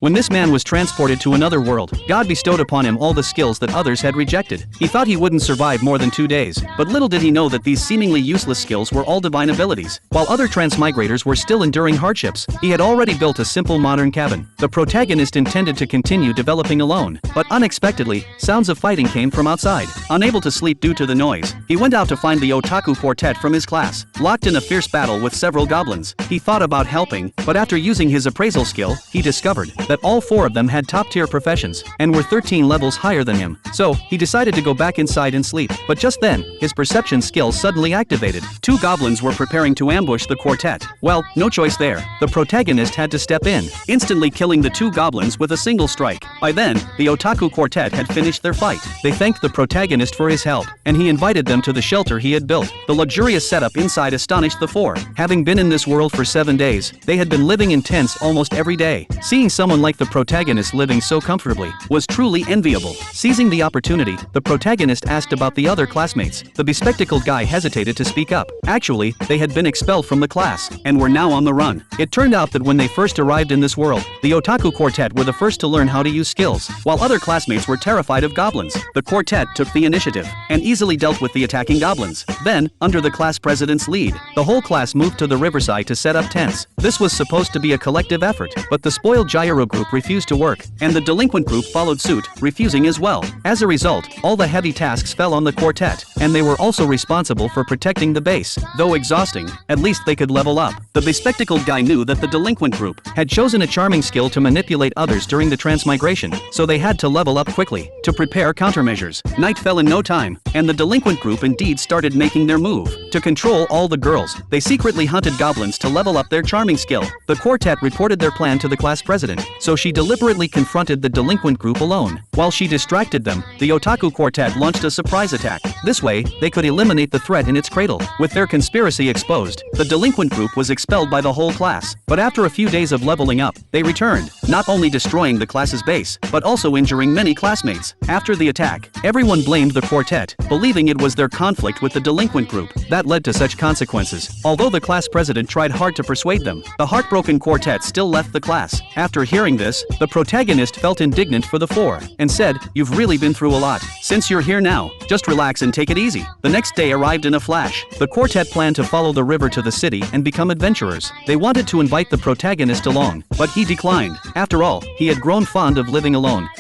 When this man was transported to another world, God bestowed upon him all the skills that others had rejected. He thought he wouldn't survive more than 2 days, but little did he know that these seemingly useless skills were all divine abilities. While other transmigrators were still enduring hardships, he had already built a simple modern cabin. The protagonist intended to continue developing alone, but unexpectedly, sounds of fighting came from outside. Unable to sleep due to the noise, he went out to find the otaku quartet from his class. Locked in a fierce battle with several goblins, he thought about helping, but after using his appraisal skill, he discovered that all 4 of them had top-tier professions and were 13 levels higher than him. So, he decided to go back inside and sleep. But just then, his perception skill suddenly activated. 2 goblins were preparing to ambush the quartet. Well, no choice there. The protagonist had to step in, instantly killing the 2 goblins with a single strike. By then, the otaku quartet had finished their fight. They thanked the protagonist for his help, and he invited them to the shelter he had built. The luxurious setup inside astonished the 4. Having been in this world for 7 days, they had been living in tents almost every day. Seeing someone like the protagonist living so comfortably was truly enviable. Seizing the opportunity, the protagonist asked about the other classmates. The bespectacled guy hesitated to speak up. Actually, they had been expelled from the class and were now on the run. It turned out that when they first arrived in this world, the otaku quartet were the first to learn how to use skills, while other classmates were terrified of goblins. The quartet took the initiative and easily dealt with the attacking goblins. Then, under the class president's lead, the whole class moved to the riverside to set up tents. This was supposed to be a collective effort, but the spoiled gyro group refused to work, and the delinquent group followed suit, refusing as well. As a result, all the heavy tasks fell on the quartet, and they were also responsible for protecting the base. Though exhausting, at least they could level up. The bespectacled guy knew that the delinquent group had chosen a charming skill to manipulate others during the transmigration, so they had to level up quickly to prepare countermeasures. Night fell in no time, and the delinquent group indeed started making their move. To control all the girls, they secretly hunted goblins to level up their charming skill. The quartet reported their plan to the class president, so she deliberately confronted the delinquent group alone. While she distracted them, the otaku quartet launched a surprise attack. This way, they could eliminate the threat in its cradle. With their conspiracy exposed, the delinquent group was expelled by the whole class. But after a few days of leveling up, they returned, not only destroying the class's base, but also injuring many classmates. After the attack, everyone blamed the quartet, believing it was their conflict with the delinquent group that led to such consequences. Although the class president tried hard to persuade them, the heartbroken quartet still left the class. After hearing this, the protagonist felt indignant for the 4 and said, "You've really been through a lot. Since you're here now, just relax and take it easy." The next day arrived in a flash. The quartet planned to follow the river to the city and become adventurers. They wanted to invite the protagonist along, but he declined. After all, he had grown fond of living alone.